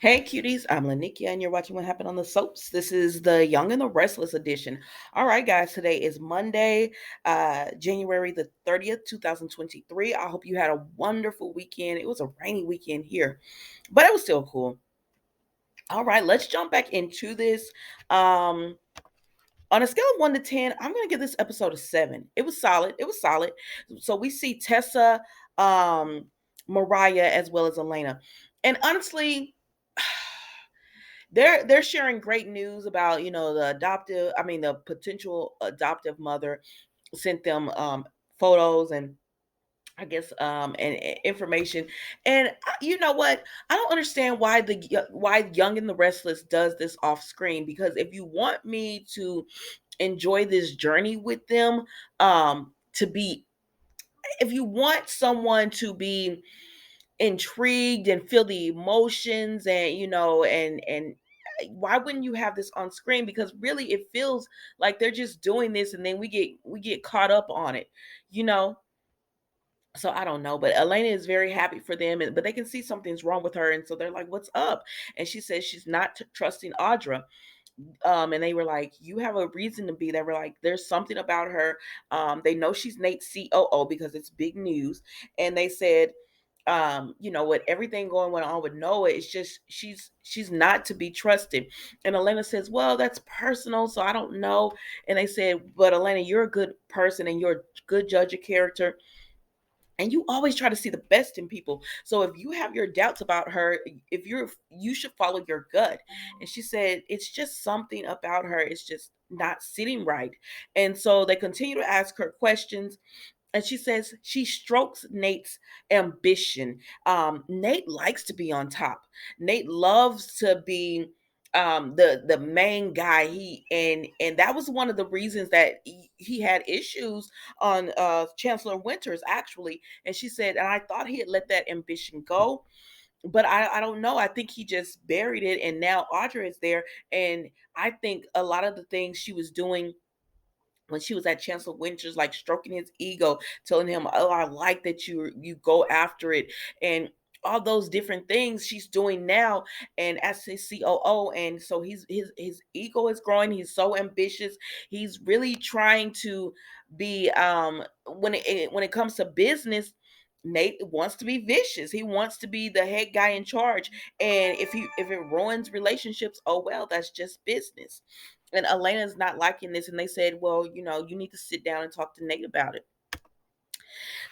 Hey cuties, I'm Nikki and you're watching What Happened on the Soaps. This is the Young and the Restless edition. All right, guys, today is Monday, January the 30th, 2023. I hope you had a wonderful weekend. It was a rainy weekend here, but it was still cool. All right, let's jump back into this. Um, on a scale of 1 to 10, I'm going to give this episode a 7. It was solid. It was solid. So we see Tessa, Mariah, as well as Elena. And honestly, they're sharing great news about the potential adoptive mother sent them photos and I guess and information. And you know what, I don't understand why Young and the Restless does this off screen, because if you want me to enjoy this journey with them, to be if you want someone to be intrigued and feel the emotions, and why wouldn't you have this on screen? Because really it feels like they're just doing this and then we get caught up on it, you know. So I don't know, but Elena is very happy for them, but they can see something's wrong with her, and so they're like, what's up? And she says she's not trusting Audra. And they were like, you have a reason to be there. We're like, there's something about her. They know she's Nate's COO because it's big news. And they said, with everything going on with Noah, it's just she's not to be trusted. And Elena says, well, that's personal, so I don't know. And they said, but Elena, you're a good person and you're a good judge of character, and you always try to see the best in people. So if you have your doubts about her, you should follow your gut. And she said it's just something about her, it's just not sitting right. And so they continue to ask her questions, and she says she strokes Nate's ambition. Nate likes to be on top. Nate loves to be the main guy. And that was one of the reasons that he had issues on Chancellor Winters, actually. And she said, and I thought he had let that ambition go, but I don't know. I think he just buried it, and now Audrey is there. And I think a lot of the things she was doing when she was at Chancellor Winters, like stroking his ego, telling him, "Oh, I like that you go after it," and all those different things she's doing now, and as his COO. And so his ego is growing. He's so ambitious. He's really trying to be when it comes to business. Nate wants to be vicious. He wants to be the head guy in charge. And if it ruins relationships, oh well, that's just business. And Elena's not liking this, and they said, well, you need to sit down and talk to Nate about it.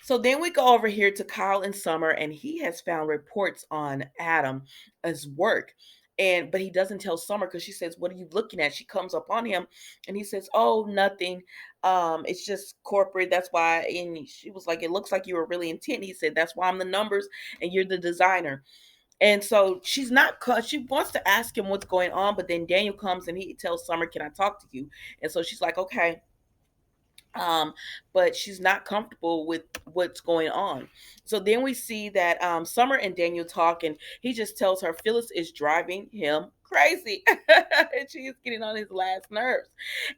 So then we go over here to Kyle and Summer, and he has found reports on Adam as work. But he doesn't tell Summer, because she says, what are you looking at? She comes up on him, and he says, oh, nothing. It's just corporate. That's why. And she was like, it looks like you were really intent. He said, that's why I'm the numbers and you're the designer. And so she's not, she wants to ask him what's going on, but then Daniel comes and he tells Summer, can I talk to you? And so she's like, okay. um but she's not comfortable with what's going on. So then we see that Summer and Daniel talk, and he just tells her Phyllis is driving him crazy and she's getting on his last nerves.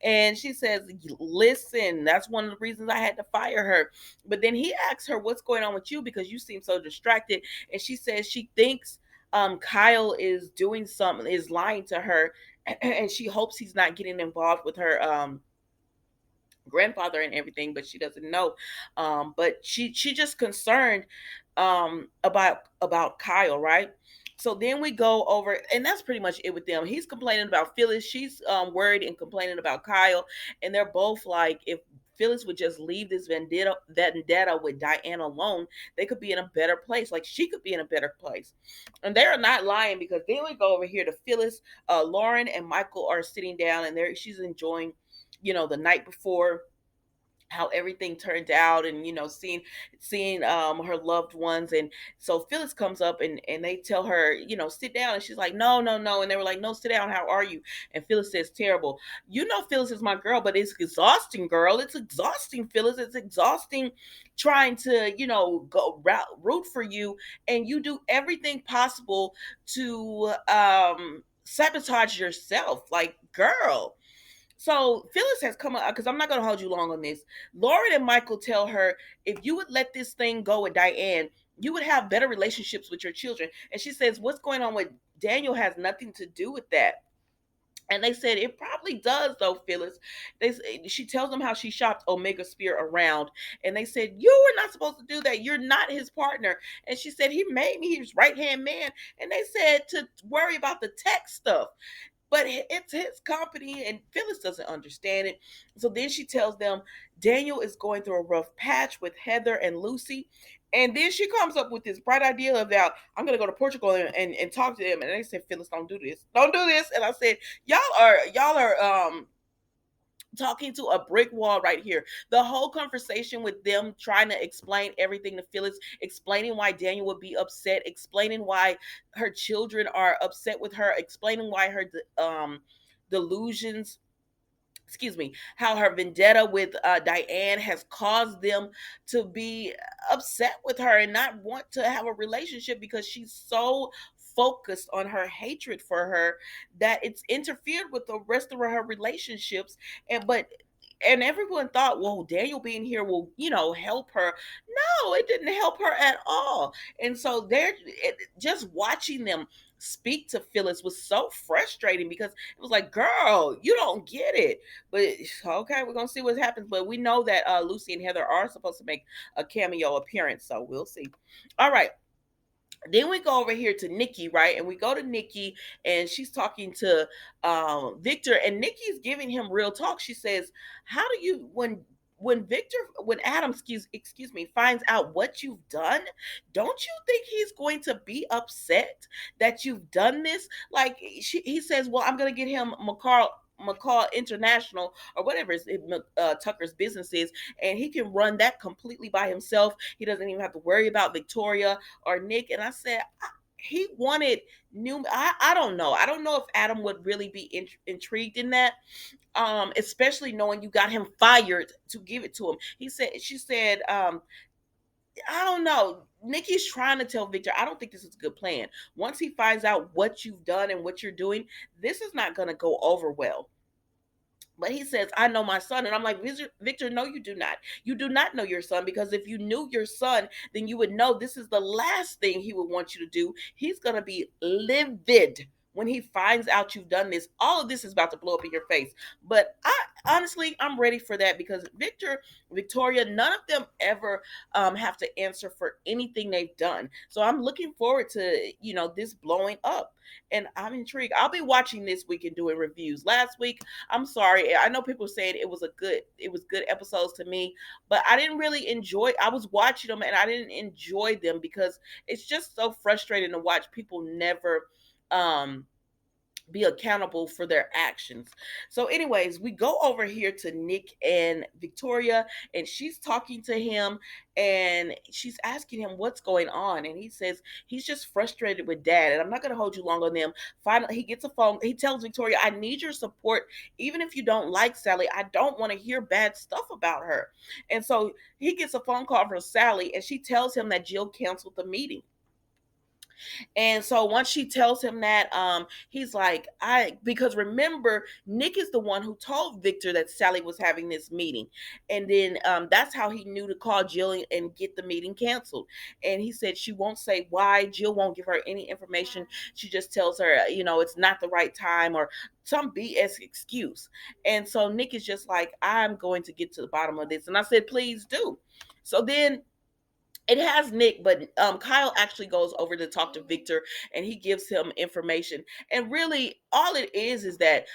And she says, listen, that's one of the reasons I had to fire her. But then he asks her, what's going on with you, because you seem so distracted. And she says she thinks Kyle is doing something, is lying to her, and she hopes he's not getting involved with her grandfather and everything, but she doesn't know. But she just concerned about Kyle, right? So then we go over, and that's pretty much it with them. He's complaining about Phyllis, she's worried and complaining about Kyle, and they're both like, if Phyllis would just leave this vendetta with Diane alone, they could be in a better place. Like, she could be in a better place. And they're not lying, because then we go over here to Phyllis. Lauren and Michael are sitting down, and she's enjoying, the night before, how everything turned out, and seeing her loved ones. And so Phyllis comes up, and they tell her, sit down, and she's like, no, no, no. And they were like, no, sit down, how are you? And Phyllis says, terrible. Phyllis is my girl, but it's exhausting, girl. It's exhausting, Phyllis. It's exhausting trying to go root for you, and you do everything possible to sabotage yourself, like, girl. So Phyllis has come up, because I'm not going to hold you long on this. Lauren and Michael tell her, if you would let this thing go with Diane, you would have better relationships with your children. And she says, what's going on with Daniel has nothing to do with that. And they said it probably does, though, Phyllis. She tells them how she shopped Omega Spear around, and they said you were not supposed to do that. You're not his partner. And she said he made me his right hand man. And they said to worry about the tech stuff, but it's his company, and Phyllis doesn't understand it. So then she tells them Daniel is going through a rough patch with Heather and Lucy. And then she comes up with this bright idea of that I'm gonna go to Portugal and talk to them. And they said, Phyllis, don't do this. Don't do this. And I said, y'all are talking to a brick wall right here. The whole conversation with them trying to explain everything to Phyllis, explaining why Daniel would be upset, explaining why her children are upset with her, explaining why her delusions, excuse me, how her vendetta with Diane has caused them to be upset with her and not want to have a relationship because she's so focused on her hatred for her that it's interfered with the rest of her relationships. And everyone thought, well, Daniel being here will, help her. No, it didn't help her at all. And so just watching them speak to Phyllis was so frustrating because it was like, girl, you don't get it. But okay, we're gonna see what happens. But we know that Lucy and Heather are supposed to make a cameo appearance, so we'll see. All right. Then we go over here to Nikki, right? And we go to Nikki, and she's talking to Victor, and Nikki's giving him real talk. She says, "How do you when Adam, excuse me, finds out what you've done, don't you think he's going to be upset that you've done this?" Like he says, "Well, I'm gonna get him McCall International or whatever Tucker's business is, and he can run that completely by himself. He doesn't even have to worry about Victoria or Nick." And I said, he wanted new. I don't know. I don't know if Adam would really be intrigued in that, especially knowing you got him fired to give it to him. She said, I don't know. Nikki's trying to tell Victor, I don't think this is a good plan. Once he finds out what you've done and what you're doing, this is not going to go over well. But he says, I know my son. And I'm like, Victor, no, you do not. You do not know your son, because if you knew your son, then you would know this is the last thing he would want you to do. He's going to be livid when he finds out you've done this. All of this is about to blow up in your face. But I'm ready for that, because Victoria, none of them ever have to answer for anything they've done. So I'm looking forward to, this blowing up. And I'm intrigued. I'll be watching this week and doing reviews. Last week, I'm sorry, I know people saying it was good episodes to me, but I didn't really enjoy. I was watching them and I didn't enjoy them because it's just so frustrating to watch people never be accountable for their actions. So anyways, we go over here to Nick and Victoria, and she's talking to him, and she's asking him what's going on, and he says he's just frustrated with Dad. And I'm not going to hold you long on them. Finally, he gets a phone. He tells Victoria, I need your support. Even if you don't like Sally, I don't want to hear bad stuff about her. And so he gets a phone call from Sally, and she tells him that Jill canceled the meeting. And so once she tells him that, he's like, because remember, Nick is the one who told Victor that Sally was having this meeting. And then that's how he knew to call Jill and get the meeting canceled. And he said she won't say why. Jill won't give her any information. She just tells her, it's not the right time or some BS excuse. And so Nick is just like, I'm going to get to the bottom of this. And I said, please do. So then it has Nick, but Kyle actually goes over to talk to Victor, and he gives him information. And really, all it is that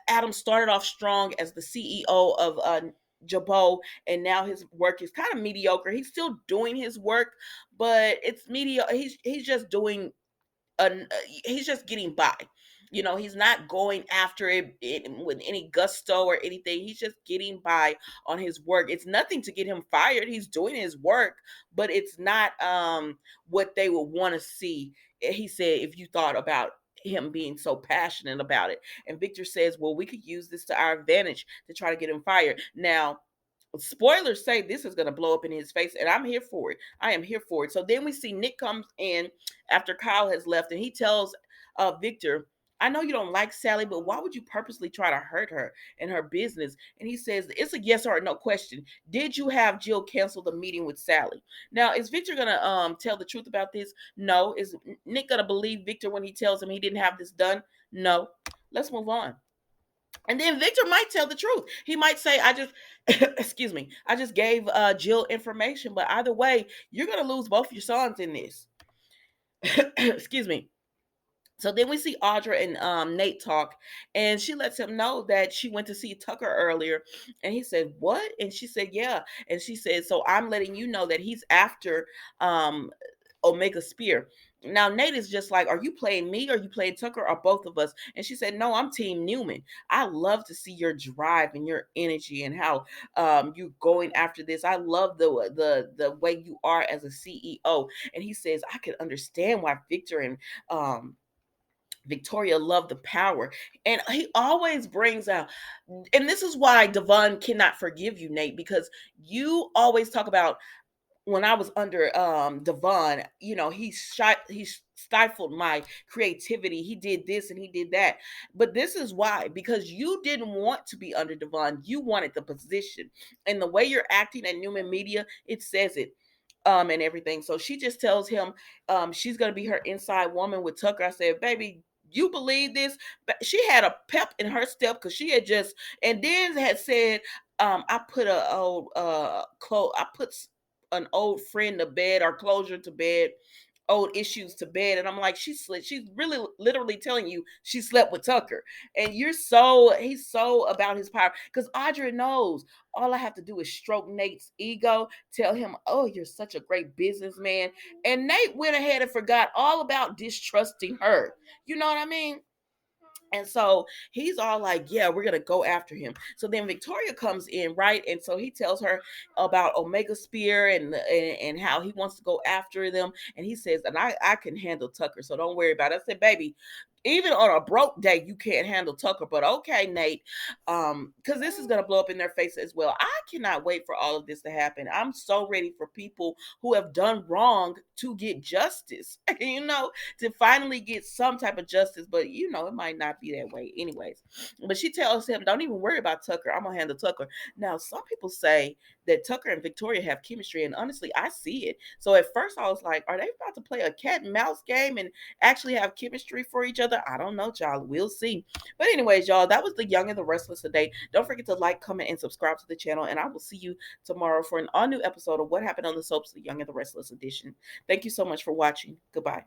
Adam started off strong as the CEO of Jabot, and now his work is kind of mediocre. He's still doing his work, but it's mediocre. He's just doing he's just getting by. He's not going after it with any gusto or anything. He's just getting by on his work. It's nothing to get him fired. He's doing his work, but it's not what they would want to see. He said, if you thought about him being so passionate about it. And Victor says, well, we could use this to our advantage to try to get him fired. Now, spoilers say this is going to blow up in his face, and I'm here for it. I am here for it. So then we see Nick comes in after Kyle has left, and he tells Victor, I know you don't like Sally, but why would you purposely try to hurt her and her business? And he says, it's a yes or a no question. Did you have Jill cancel the meeting with Sally? Now, is Victor gonna tell the truth about this? No. Is Nick gonna believe Victor when he tells him he didn't have this done? No. Let's move on. And then Victor might tell the truth. He might say, I just, excuse me, I just gave Jill information. But either way, you're going to lose both your sons in this. Excuse me. So then we see Audrey and Nate talk, and she lets him know that she went to see Tucker earlier. And he said, what? And she said, yeah. And she said, so I'm letting you know that he's after um, Omega Spear. Now Nate is just like, are you playing me or you playing Tucker or both of us? And she said, no, I'm Team Newman. I love to see your drive and your energy and how you going after this. I love the way you are as a CEO. And he says, I can understand why Victor and Victoria love the power. And he always brings out, and this is why Devon cannot forgive you, Nate, because you always talk about when I was under Devon, you know, he stifled my creativity. He did this and he did that. But this is why, because you didn't want to be under Devon. You wanted the position. And the way you're acting at Newman Media, it says it. And everything. So she just tells him she's gonna be her inside woman with Tucker. I said, baby, you believe this? But she had a pep in her step because she had just, and then had said, I put a old I put an old friend to bed or closure to bed, old issues to bed. And I'm like, she's really literally telling you she slept with Tucker. And he's so about his power. Because Audrey knows all I have to do is stroke Nate's ego, tell him, oh, you're such a great businessman. And Nate went ahead and forgot all about distrusting her. You know what I mean? And so he's all like, yeah, we're going to go after him. So then Victoria comes in, right? And so he tells her about Omega Spear and how he wants to go after them. And he says, and I can handle Tucker, so don't worry about it. I said, baby, even on a broke day, you can't handle Tucker. But okay, Nate, because this is going to blow up in their face as well. I cannot wait for all of this to happen. I'm so ready for people who have done wrong to get justice, you know, to finally get some type of justice. But, you know, it might not be that way anyways. But she tells him, don't even worry about Tucker. I'm going to handle Tucker. Now, some people say that Tucker and Victoria have chemistry. And honestly, I see it. So at first I was like, are they about to play a cat and mouse game and actually have chemistry for each other? I don't know, y'all. We'll see. But anyways, y'all, that was the Young and the Restless today. Don't forget to like, comment, and subscribe to the channel. And I will see you tomorrow for an all new episode of What Happened on the Soaps, the Young and the Restless edition. Thank you so much for watching. Goodbye.